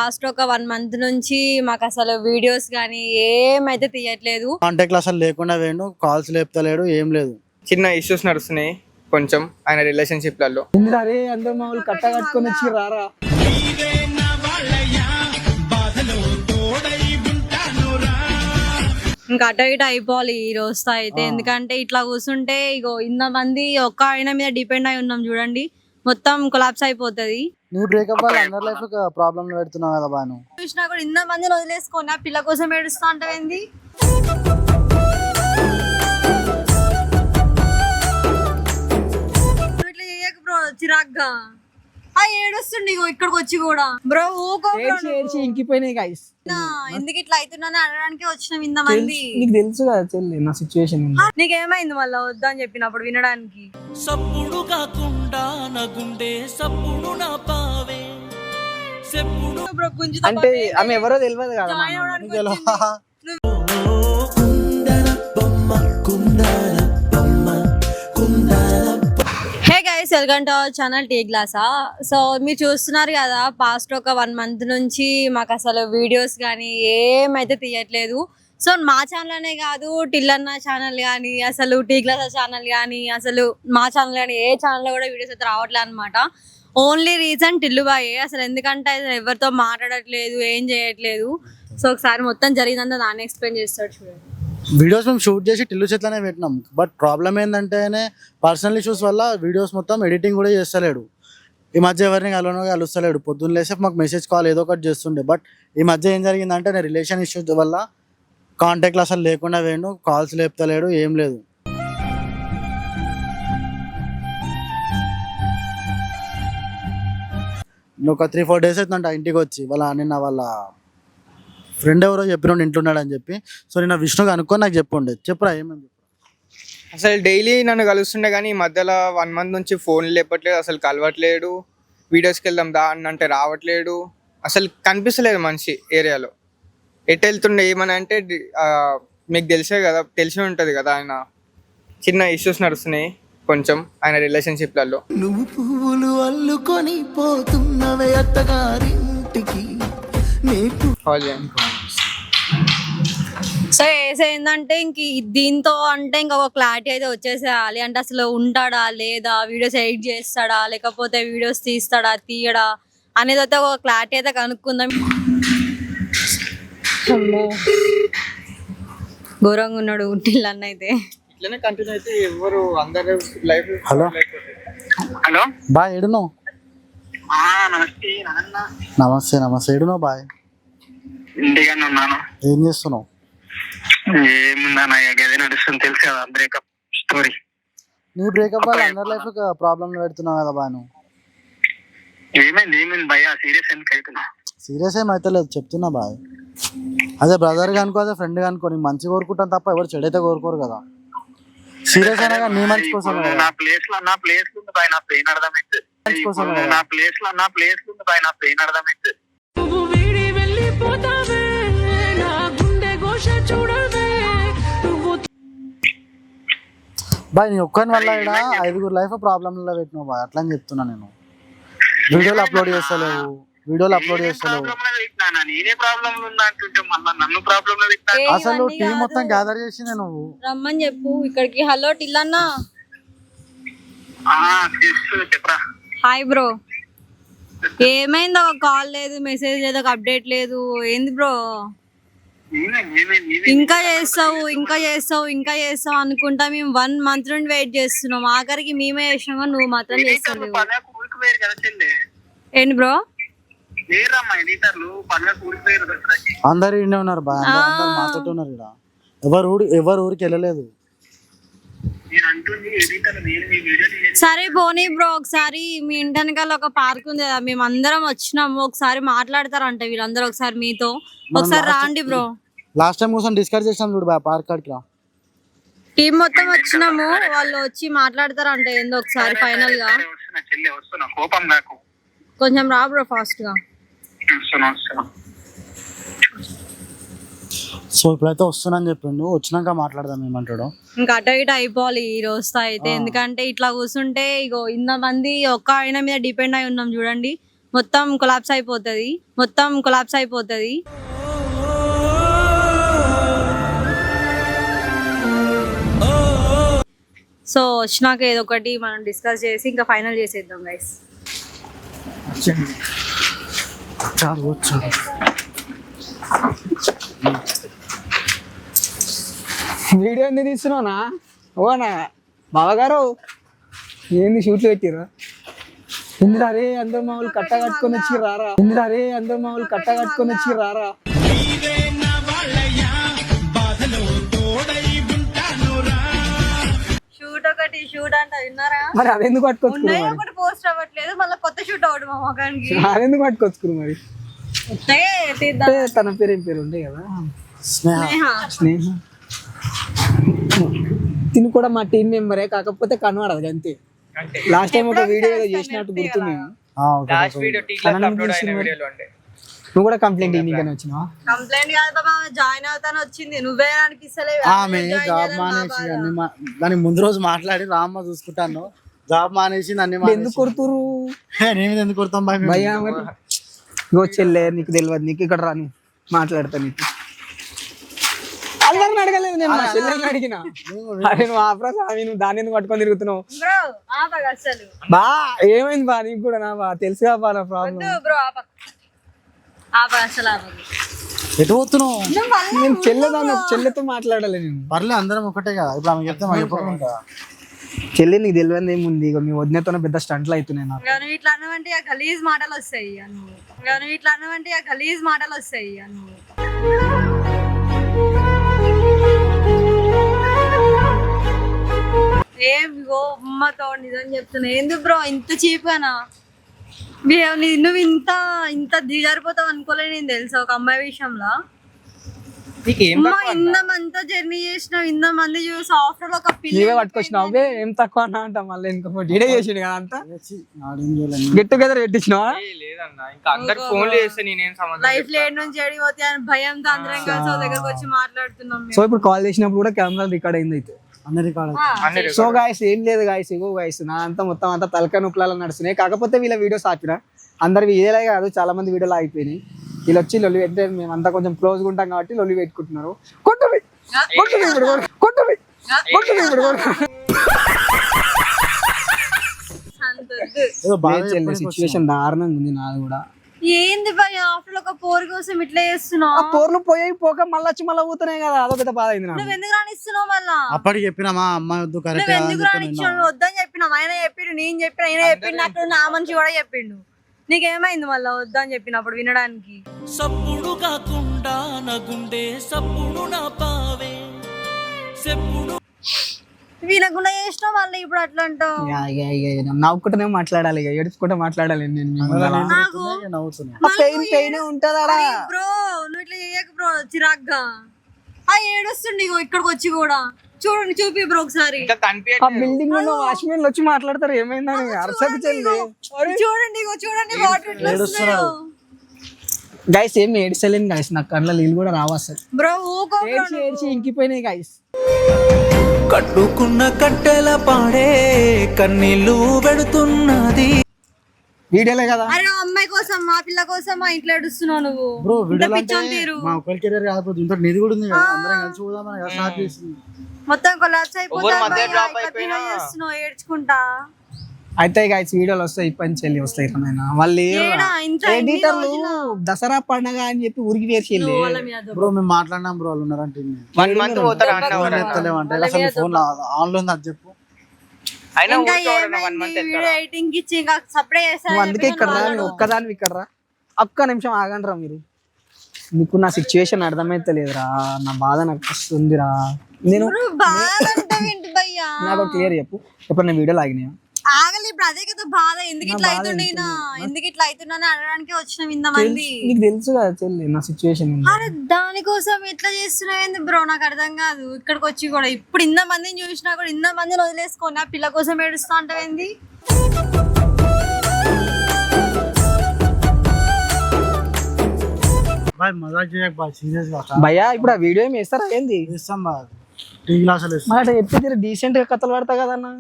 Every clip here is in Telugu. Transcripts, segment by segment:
పాస్ట్ ఒక 1 మంత్ నుంచి మాకు అసలు వీడియోస్ కానీ ఏమైతే తీయట్లేదు. కాంటాక్ట్ అసలు లేకుండా వేయండు, కాల్స్ లేపుతలేడు, ఏం లేదు. చిన్న ఇష్యూస్ నడుస్తున్నాయి కొంచెం ఆయన రిలేషన్షిప్లలో. అరే అందరూ మామూలు కట్ట కట్టుకొని వచ్చి రారా. ఇంకా అటు ఇటు అయిపోవాలి ఈ రోజుతో అయితే. ఎందుకంటే ఇట్లా కూర్చుంటే ఇగో ఇంతమంది ఒక్క ఆయన మీద డిపెండ్ అయి ఉన్నాం చూడండి, మొత్తం కొలాప్స్ అయిపోతుంది. నీ బ్రేకప్ వల్ల అందరి లైఫ్ ప్రాబ్లమ్ పెడుతున్నావు కదా బాను. చూసినా కూడా ఇంతమందిని వదిలేసుకొని ఆ పిల్ల కోసం ఏడుస్తా అంటావేంది? ఇట్లా చేయకు బ్రో, చిరాగ్గా ఏడుస్తుండే ఇక్కడికి వచ్చి కూడా. బ్రో ఊకో ఇంకిపోయినాయి గైస్. ఎందుకు ఇట్లా అవుతున్నాను అనడానికి వచ్చినాం ఇంతమంది. నీకు తెలుసు కదా చెల్లి నా సిచ్యువేషన్. నీకేమైంది మళ్ళా వద్దని చెప్పినప్పుడు వినడానికి? సప్పుడు కాకుండా నగుండే సప్పుడు నా పావే సెప్పుడు. అంటే ఆమె ఎవరో తెలియదు కదా. Hey guys, welcome to our channel tea గ్లాసా. సో మీరు చూస్తున్నారు కదా, పాస్ట్ ఒక 1 మంత్ నుంచి మాకు అసలు వీడియోస్ కానీ ఏమైతే తీయట్లేదు. సో మా ఛానల్ అనే కాదు, టిల్లన్న ఛానల్ కానీ, అసలు టీ గ్లాసా ఛానల్ కానీ, అసలు మా ఛానల్ కానీ ఏ ఛానల్లో కూడా వీడియోస్ అయితే రావట్లేదు అనమాట. ఓన్లీ రీజన్ టిల్లుబాయే. అసలు ఎందుకంటే ఎవరితో మాట్లాడట్లేదు, ఏం చేయట్లేదు. సో ఒకసారి మొత్తం జరిగిందంతా నాన్న ఎక్స్ప్లెయిన్ చేస్తాడు చూడండి. వీడియోస్ మేము షూట్ చేసి టిల్లు చేతిలోనే పెట్టినాం. బట్ ప్రాబ్లం ఏంటంటే పర్సనల్ ఇష్యూస్ వల్ల వీడియోస్ మొత్తం ఎడిటింగ్ కూడా చేస్తలేడు. ఈ మధ్య ఎవరిని కలుస్తలేడు. పొద్దున్న లేసే మాకు మెసేజ్ కాల్ ఏదో ఒకటి చేస్తుండే. బట్ ఈ మధ్య ఏం జరిగిందంటే నేను రిలేషన్ ఇష్యూస్ వల్ల కాంటాక్ట్లు అసలు లేకుండా వేయండు, కాల్స్ లేపుతలేడు, ఏం లేదు. ఒక 3-4 డేస్ అవుతుందంట ఇంటికి వచ్చి. నిన్న వాళ్ళ ఫ్రెండ్ ఎవరో చెప్పిన ఇంట్లో ఉన్నాడని చెప్పి. సో నిన్న విష్ణుగా అనుకొని నాకు చెప్పుండే. చెప్పురా ఏమని చెప్పు. అసలు డైలీ నన్ను కలుస్తుండే కానీ ఈ మధ్యలో 1 మంత్ నుంచి ఫోన్ లేపట్లేదు, అసలు కలవట్లేడు. వీడియోస్కి వెళ్దాం దా అంటే రావట్లేడు, అసలు కనిపిస్తలేదు మనిషి ఏరియాలో. ఎటు వెళ్తుండే ఏమని అంటే మీకు తెలిసి ఉంటుంది కదా, ఆయన చిన్న ఇష్యూస్ నడుస్తున్నాయి కొంచెం ఆయన రిలేషన్షిప్లలో. నువ్వు పువ్వులు అల్లుకొని పోతున్నవే అత్తగారింటికి. సో ఏంటంటే ఇంక దీంతో అంటే ఇంకొక క్లారిటీ అయితే వచ్చేసేయాలి. అంటే అసలు ఉంటాడా లేదా, వీడియోస్ ఎడిట్ చేస్తాడా, లేకపోతే వీడియోస్ తీయడా అనేది అయితే ఒక క్లారిటీ అయితే కనుక్కుందాం. ఘోరంగా ఉన్నాడు టిల్లన్న అయితే. ఇట్లనే కంటిన్యూ అయితే ఎవరు అందరు లైఫ్. హలో హలో బాయ్, ఎడునో? నమస్తే నాన్న. నమస్తే ఎడునో బాయ్? ఇంటిగానే ఉన్నాను. ఏం చేస్తున్నావు? ఏముందన్న గది నడుస్తుంది, తెలుసు కదా బ్రేకప్ స్టోరీ. నీ బ్రేకప్ వల్ల అందరి లైఫ్ ప్రాబ్లమ్ పెడుతున్నావు కదా బాను. ఏమైంది భయ్యా, సీరియస్ ఎందుకు అవుతున్నా? సీరియస్ ఏమైతే లేదు, చెప్తున్నా బాయ్. అదే బ్రదర్ గా అనుకో, అదే ఫ్రెండ్ గా అనుకో. నీ మంచి కోరుకుంటాను తప్ప ఎవరు చెడైతే కోరుకోరు కదా. సీరియస్ అయినా నీ మంచి కోసం. నా ప్లేస్ లో ఉంది బాయ్, నా పెయిన్ అర్థమైంది. నా ప్లేస్ లో ఉంది బాయ్, నా పెయిన్ అర్థమైంది. బాయ్ నీ ఒక్కని వల్ల ఇక్కడ 5 లైఫ్ ప్రాబ్లంలో పెట్టినావు బాయ్, అట్లా అని చెప్తున్నా నేను. వీడియోలు అప్లోడ్ చేస్తలేవు. నేనే ప్రాబ్లం ఉన్నా అంటుంటే మళ్ళీ నన్ను ప్రాబ్లం లో పెట్టినా. అసలు టీం మొత్తం గ్యాదర్ చేసిందే నువ్వు. రమ్మని చెప్పు ఇక్కడికి. హలో టిల్లన్న. చెప్పరా. Hi bro. ఏమైంది? ఒక కాల్ లేదు, మెసేజ్ లేదు, ఒక అప్డేట్ లేదు, ఏంది బ్రో? ఇంకా చేస్తావు అనుకుంటా. మేము 1 మంత్ నుండి వెయిట్ చేస్తున్నాం. ఆఖరికి మేమే చేసినామా, నువ్వు మాత్రం చేస్తావు. ఏంటి బ్రో? అందరు ఇండే ఉన్నారు బాయ్, అందరు మాతో ఉన్నారు ఇక్కడ. ఎవరు ఊరికి వెళ్ళలేదు. సరే పోనీ బ్రో, ఒకసారి మీ ఇంటి వెనకాల ఒక పార్క్ ఉంది కదా, మేము అందరం వచ్చినాము. ఒకసారి మాట్లాడతారంట వీళ్ళందరూ. ఒకసారి మీతో ఒకసారి రాండి బ్రో. లాస్ట్ టైం కోసం డిస్కస్ చేసాం చూడు బాయ్, పార్క్ కాడికి రా. టీం మొత్తం వచ్చినాము, వాళ్ళు వచ్చి మాట్లాడతారంట ఏందో ఒకసారి ఫైనల్ గా. కొంచెం రా బ్రో ఫాస్ట్ గా. సో ఇప్పుడైతే వస్తున్నాను చెప్పిండు, వచ్చినాక మాట్లాడదాం ఏమంటాడు. ఇంకా అటు ఇటు అయిపోవాలి ఈ రోజుతో అయితే. ఎందుకంటే ఇట్లా కూర్చుంటే ఇగో ఇంతమంది ఒక్క ఆయన మీద డిపెండ్ అయి ఉన్నాం చూడండి, మొత్తం కొలాప్స్ అయిపోతుంది, మొత్తం కొలాప్స్ అయిపోతుంది. సో వచ్చినాక ఏదో ఒకటి మనం డిస్కస్ చేసి ఇంకా ఫైనల్ చేసేద్దాం గైస్. వీడియో ఎందుకు తీస్తున్నావునా? ఓనా బావగారు ఏంది షూట్లు పెట్టిర్రా? ఎందుకు అందరు మామూలు కట్ట కట్టుకొని వచ్చి రారా? ఎందుకు అందరు మామూలు కట్ట కట్టుకొని వచ్చి రారా? షూట్ ఒకటి షూట్ అంట విన్నారా? మరి అదెందుకు పట్టుకొచ్చుకున్నారు? ఉన్నాయి ఒకటి పోస్ట్ అవ్వట్లేదు, మళ్ళీ కొత్త షూట్ అవ్వడు మా మొగానికి. అదెందుకు పట్టుకొచ్చుకున్నారు మరి? తీద్దాం. తన పేరు ఏం పేరు ఉండే కదా, స్నేహ. స్నేహ. తిను కూడా మా టీం మెంబరే, కాకపోతే కనబడదు అంతే. లాస్ట్ టైం ఒక వీడియో చేసినట్టు గుర్తుంది. లాస్ట్ వీడియో టీ క్లాస్ అప్లోడ్ అయిన వీడియోలో ఉండే. నువ్వు కూడా కంప్లైంట్ ఇవ్వగానే వచ్చినావా? కంప్లైంట్ కాదు బాబా, జాయిన్ అవుతాను వచ్చింది, నువ్వే అనిపిస్తలేవు. ఆమె జాబ్ మానేసి అన్ని దానికి ముందు రోజు మాట్లాడి రామ్మ చూసుకుంటాను, జాబ్ మానేసి అన్ని ఎందుకు కొడుతురు నేను ఎందుకు కొడతాం బాయ్? భయ్యా మరి గో చెల్లె, నీకు తెలియదు, నీకు ఇక్కడ రాని మాట్లాడతా. నీకు అందరిని అడగలేదు, నేను మా చెల్లెని అడిగినా. అరే నువ్వు ఆపరా స్వామి, నువ్వు దాన్ని ఎందుకు పట్టుకొని తిరుగుతున్నావు? బ్రో ఆపగా అసలు బా ఏమైంది బా? నీకు కూడా నా బా తెలుసుగా బా నా ప్రాబ్లం. బ్రో ఆపగా అసలు ఆపగా. ఎటు పోతున్నావు? నేను చెల్లెతో మాట్లాడాలి నేను. పర్లే అందరం ఒకటే కదా, ఇప్పుడు ఆమె చెప్తే మాకు చెప్పకుండా. చెల్లి నీకు తెలియదు ఏముంది, ఇక మీ వదినతోనే పెద్ద స్టంట్లు అవుతున్నాయి నాకు. నువ్వు ఇట్లా అన్నవంటే ఆ గలీజ్ మాటలు వస్తాయి నువ్వు ఇట్లా అన్నవంటే ఆ గలీజ్ మాటలు వస్తాయి ఏం గో అమ్మతో నిజం చెప్తున్నా. ఎందుకు బ్రో ఇంత చీప్గానా? నువ్వు ఇంత ఇంత దిగజారిపోతావు అనుకోలే నేను తెలుసా ఒక అమ్మాయి విషయంలో. ఇంత మందితో జర్నీ చేసినావు, ఇంత మంది చూసి ఆఫ్టర్ ఒక నీవే పట్టుకొచ్చినావు. అవే ఏం తక్కువ అన్నా అంట, మళ్ళీ ఇంకొకటి ఇడే చేసిండు కదా అంతా. గెట్ టుగెదర్ పెట్టించినావా? లేదన్నా, ఇంకా అందరు ఫోన్లు చేస్తే నేనేం సంబంధం. లైఫ్ లో ఏడు నుంచి ఏడిపోతే అని భయంతో అందరం కలిసి ఒక దగ్గరకు వచ్చి మాట్లాడుతున్నాం. సో ఇప్పుడు కాల్ చేసినప్పుడు కూడా కెమెరా రికార్డ్ అయింది అయితే. సో గాయస్ ఏం లేదు గాయస్, ఇగో గాయస్ నా అంతా మొత్తం అంతా తలకాయ నొప్పులలో నడుస్తున్నాయి. కాకపోతే వీళ్ళ వీడియోస్ ఆపిన, అందరివి ఇదేలే కాదు, చాలా మంది వీడియోలు ఆగిపోయినాయి. వీళ్ళు వచ్చి లొల్లి పెట్టే, మేమంతా కొంచెం క్లోజ్గా ఉంటాం కాబట్టి లొల్లి పెట్టుకుంటున్నారు. కొట్టువి సిచ్యువేషన్ దారుణంగా ఉంది నాది కూడా. ఏంది భయ ఆఫ్టర్ ఒక పోర్ కోసం ఇట్లా చేస్తున్నావు? ఆ పోర్లు పోయి పోక మళ్ళీ వచ్చి మళ్ళీ పోతున్నాయి కదా, అదొక పెద్ద బాధ అయింది నాకు. నువ్వు ఎందుకు రానిస్తున్నావు మళ్ళా? అప్పటికి చెప్పినామా అమ్మాయి వద్దు నువ్వు ఎందుకు రానిచ్చావు? వద్దని చెప్పినావు, ఆయన చెప్పిండు, నేను చెప్పిన, ఆయన చెప్పిండు, నాకు నా మనిషి కూడా చెప్పిండు. నీకేమైంది మళ్ళా వద్దని చెప్పినప్పుడు వినడానికి? సప్పుడు కాకుండా నగుండే సప్పుడు నా పావే సెప్పుడు వినకుండా చేసినావు మళ్ళీ ఇప్పుడు అట్లా అంటావు. నవ్వుకుంటూనే మాట్లాడాలి, ఇక ఏడుచుకుంటే మాట్లాడాలి. నేను బ్రో నువ్వు ఇట్లా చేయకు బ్రో, చిరాగ్గా ఏడుస్తుండే ఇక్కడికి వచ్చి కూడా. చూడండి చూపి బ్రో ఒకసారి. ఆ బిల్డింగ్ లో వాచ్మెన్ వచ్చి మాట్లాడతారు ఏమైందని అరసకు చెల్లి. చూడండి చూడండి వాటర్ ఇట్లా వస్తున్నాయో. గైస్ ఏం ఏడ్చలేను గైస్, నాకు కళ్ళ నీళ్ళు కూడా రావు అసలు. బ్రో ఊకో ఏడ్చి ఇంకిపోయినాయి గైస్. కట్టుకున్న కట్టెల పాడే కన్నీళ్ళు పెడుతున్నది వీడియోలే కదా. అరే అమ్మాయి కోసం, మా పిల్ల కోసం మా ఇంట్లో ఏడుస్తున్నావు నువ్వు. బ్రో వీడియో మా ఒకరి కెరీర్ కాకపోతే ఇంత నిధి కూడా ఉంది కదా, అందరం కలిసి పోదామని కదా స్టార్ట్ చేసింది. మొత్తం కొలాప్స్ అయిపోతున్నావు ఏడ్చుకుంటా. అయితే గైస్ వీడియోలు వస్తాయి, ఇప్పటి నుంచి వెళ్ళి వస్తాయి. వాళ్ళు ఎడిటర్లు దసరా పండగ అని చెప్పి ఊరికి వేసి బ్రో మేము మాట్లాడినాం బ్రో, వాళ్ళు ఉన్నారంటే వన్ మంత్ పోతారు అంటే అసలు ఫోన్ ఆన్లో ఉంది అది చెప్పు. అందుకే ఇక్కడ రా, ఒక్కదాని ఇక్కడ రా, ఒక్క నిమిషం ఆగండి రా మీరు. నీకు నా సిచ్యువేషన్ అర్థమైతలేదురా, నా బాధ నాకు వస్తుందిరా. నేను నాకు క్లియర్ చెప్పు, ఎప్పుడు నేను వీడియోలు ఆగినాయా? ఆగలి ఇప్పుడు అదే కదా బాధ. ఎందుకు ఇట్లా అవుతుండేనా, ఎందుకు ఇట్లా అవుతున్నా అనడానికి వచ్చినాం ఇంతమంది. నీకు తెలుసు కదా చెల్లి నా సిచ్యువేషన్. అరే దానికోసం ఎట్లా చేస్తున్నావు బ్రో, నాకు అర్థం కాదు. ఇక్కడికి వచ్చి కూడా ఇప్పుడు ఇంత మందిని చూసినా కూడా ఇంత మందిని వదిలేసుకొని ఆ పిల్ల కోసం ఏడుస్తా అంటావేంది? భయ్యా ఇప్పుడు ఆ వీడియో ఏం వేస్తారా ఏంది? ఇస్తాం టీ గ్లాసులు ఎప్పుడు డీసెంట్ గా కథలు పడతా కదన్నా.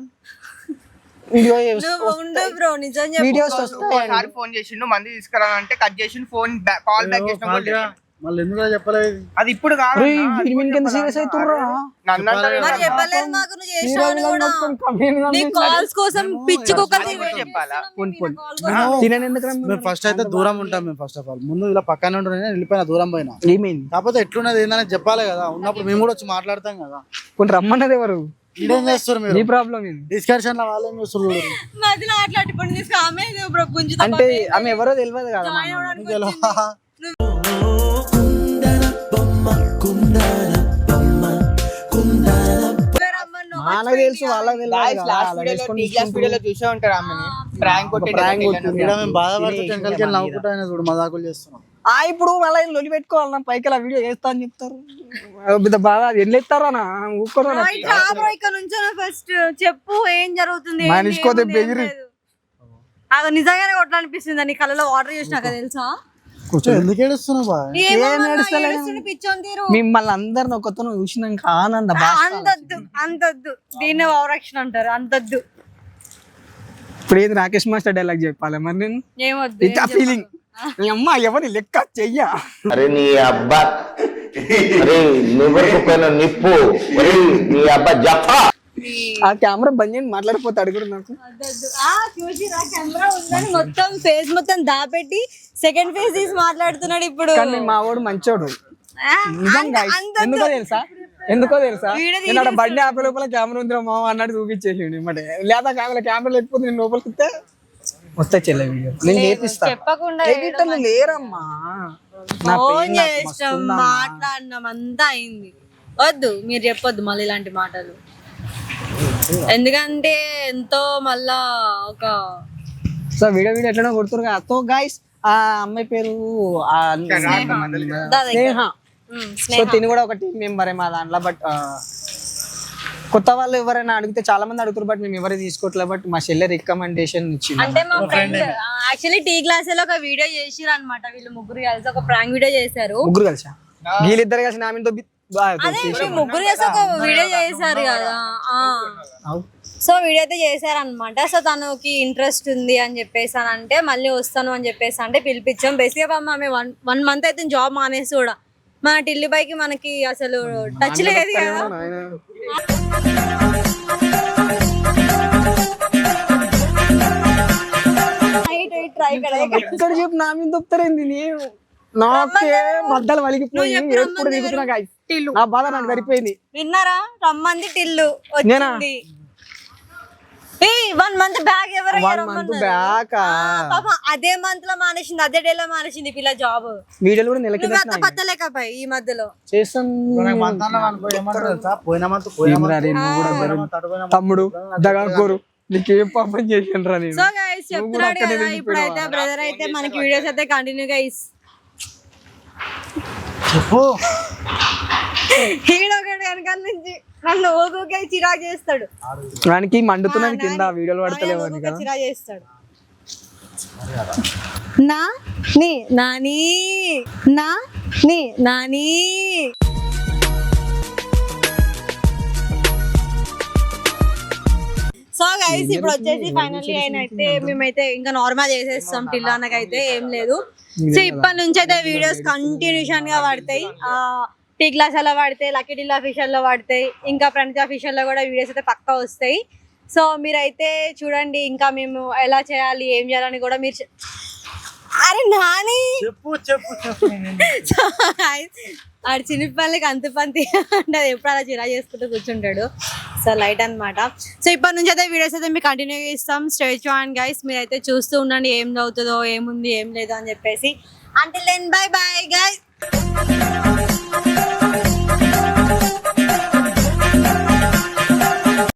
వీడియో నువ్వు ఉండు బ్రో, నిజం చెప్పు. వీడియోస్ వస్తాయి. ఒకసారి ఫోన్ చేసిండు మంది తీసుకురా అంటే కట్ చేసిండు, ఫోన్ కాల్ బ్యాక్ చేసిన కూడా లేదు. మళ్ళీ ఎందుకు చెప్పలేదు? అది ఇప్పుడు కాదు కింద సీరియస్ అవుతుర్రా నన్ను అంటారు మరి చెప్పలేదు మాకు, నువ్వు చేసినావు కూడా. నీ కాల్స్ కోసం పిచ్చి కుక్కలు చెప్పాలా? తినని ఎందుకు మేము ఫస్ట్ అయితే దూరం ఉంటాం. మేము ఫస్ట్ ఆఫ్ ఆల్ ముందు ఇలా పక్కన ఉంటే వెళ్ళిపోయినా, దూరం పోయినా. ఏమైంది? కాకపోతే ఎట్లున్నది ఏందని చెప్పాలి కదా. ఉన్నప్పుడు మేము కూడా వచ్చి మాట్లాడతాం కదా. కొన్ని రమ్మన్నది ఎవరు? ఇదేం చేస్తారు నీ మీరు? ప్రాబ్లం ఏంది? డిస్కషన్ లో వాళ్ళు ఏం చేస్తారు? మధ్యలో అట్లాంటి పని తీసుకు ఆమె బ్రో గుంజుతా అంటే ఆమె ఎవరో తెలియదు కదా. మనకు తెలుసు, వాళ్ళకి వీడియోలో చూసే ఉంటారు ఆమెని ప్రాంక్ ఇక్కడ మేము బాధపడుతూ టెంకల్కి వెళ్ళి నవ్వుకుంటా ఆయన చూడు మజాకులు చేస్తున్నాం. ఇప్పుడు మళ్ళీ లొలి పెట్టుకోవాలన్నా పైకి ఆ వీడియో చేస్తా అని చెప్తారు. పెద్ద బాధ ఎన్ని ఎత్తారా ఊరుకోరా. ఇక్కడ నుంచో ఫస్ట్ చెప్పు ఏం జరుగుతుంది. మనిషికోతే బెదిరి అది నిజంగానే కొట్టాలనిపిస్తుంది. నీ కళ్ళలో వాటర్ చూసినాక తెలుసా? ఎందుకు ఏడుస్తున్నావు బా? పిచ్చోని తీరు. మిమ్మల్ని అందరిని ఒకతో చూసినాక ఆనంద అంతొద్దు దీన్ని ఓవరాక్షన్ అంటారు. అంతొద్దు. ఇప్పుడు ఏది రాకేష్ మాస్టర్ డైలాగ్ చెప్పాలి మరి నేను ఏమొద్దు. ఇంత ఫీలింగ్ నీ అమ్మ ఎవరిని లెక్క చెయ్యా. అరే నీ అబ్బా, అరే నువ్వు నిప్పు, నీ అబ్బా జఫా. ఆ కెమెరా బంద్ చేయండి, మాట్లాడిపోతాడు కూడా నాకు. చూసిరా కెమెరా ఉందని మొత్తం ఫేస్ మొత్తం దాపెట్టి సెకండ్ ఫేస్ తీసి మాట్లాడుతున్నాడు ఇప్పుడు. కానీ మా వాడు మంచోడు నిజంగా. ఎందుకో తెలుసా నేను బండి ఆపే లోపల కెమెరా ఉందిరా మామ అన్నట్టు చూపించేసిండు. మరి లేదా కెమెరా లేకపోతే నేను లోపలికి వస్తే చెల్లె వీడియో నేను చేపిస్తా. చెప్పకుండా ఎడిటర్లు లేరమ్మా. ఫోన్ చేస్తాం, మాట్లాడినాం, అంతా అయింది. వద్దు మీరు చెప్పొద్దు మళ్ళీ ఇలాంటి మాటలు. ఎందుకంటే ఎంతో మళ్ళా ఒక సో వీడియో ఎట్లా కొడుతురు కదా. సో గైస్ ఆ అమ్మాయి పేరు స్నేహ. సో తిని కూడా ఒక టీం మెంబరే మా దాంట్లో. బట్ కొత్త వాళ్ళు ఎవరైనా అడిగితే చాలా మంది అడుగుతారు, బట్ మేము ఎవరు తీసుకోవట్లేదు. బట్ మా చెల్లె రికమెండేషన్ ఇచ్చింది. అంటే మా ఫ్రెండ్ యాక్చువల్లీ టీ క్లాస్ లో ఒక వీడియో చేసిరు అనమాట. వీళ్ళు ముగ్గురు కలిసి ఒక ప్రాంక్ వీడియో చేశారు. ముగ్గురు కలిసా? వీళ్ళిద్దరు కలిసి నా మీద ముగ్గురు చేసి ఒక వీడియో చేశారు కదా. సో వీడియో అయితే చేశారనమాట. సో తనకి ఇంట్రెస్ట్ ఉంది అని చెప్పేసి అని అంటే మళ్ళీ వస్తాను అని చెప్పేసి అంటే పిలిపించాం. బేసిక్గా మేము 1 month అయితే జాబ్ మానేసి కూడా మన టిల్లి బైకి మనకి అసలు టచ్ లేదు కదా. ఎక్కడ చెప్పు నా మీద దొక్కుతారేంది? నేను నాకే మద్దలు వలిగిపోయి ఎప్పుడు దిగుతున్నా గాయస్. నా బాధ నాకు సరిపోయింది. విన్నారా? రమ్మంది టిల్లు వచ్చింది. 1 month బ్యాక్ ఎవరు 1 month బ్యాక్ అదే మంత్ లో మానేసింది, అదే డే లో మానేసింది పిల్ల జాబ్. వీడియోలు కూడా నెలకి పత్తలేకపోయి ఈ మధ్యలో చేస్తాం. తమ్ముడు దగాకోరు నీకేం పాపం చేసిండ్రా నేను. సో గైస్ చెప్తున్నాడు కదా ఇప్పుడైతే బ్రదర్ అయితే మనకి వీడియోస్ అయితే కంటిన్యూ గైస్. హీరో గడ వెనకాల నుంచి నన్ను ఓకే చిరాకు చేస్తాడు. వానికి మండుతున్నది కింద వీడియోలు పడతలేవు అని కదా చిరాకు చేస్తాడు. నా నీ నాని నా నీ నాని. సో గైస్ ఇప్పుడు వచ్చేసి ఫైనల్లీ అయితే మేమైతే ఇంకా నార్మల్ చేసేస్తాం. టిల్లానకైతే ఏం లేదు. సో ఇప్పటి నుంచి అయితే వీడియోస్ కంటిన్యూషన్ గా పడతాయి. టీ క్లాస్ అలా పడతాయి, లక్కీ టిల్ అఫీషియల్ లో పడతాయి, ఇంకా ప్రణిత అఫీషియల్ లో కూడా వీడియోస్ అయితే పక్కా వస్తాయి. సో మీరైతే చూడండి. ఇంకా మేము ఎలా చేయాలి ఏం చేయాలని కూడా మీరు అరే నాని ఆడు చిన్నపిల్లలకి అంత పంతి అంటే ఎప్పుడు అలా చిరా చేసుకుంటూ కూర్చుంటాడు. సో లైట్ అనమాట. సో ఇప్పటి నుంచి అయితే వీడియోస్ అయితే మీకు కంటిన్యూ ఇస్తాం. Stay tuned guys. మీరైతే చూస్తూ ఉండండి ఏం అవుతుందో ఏముంది ఏం లేదు అని చెప్పేసి. Until then bye bye guys.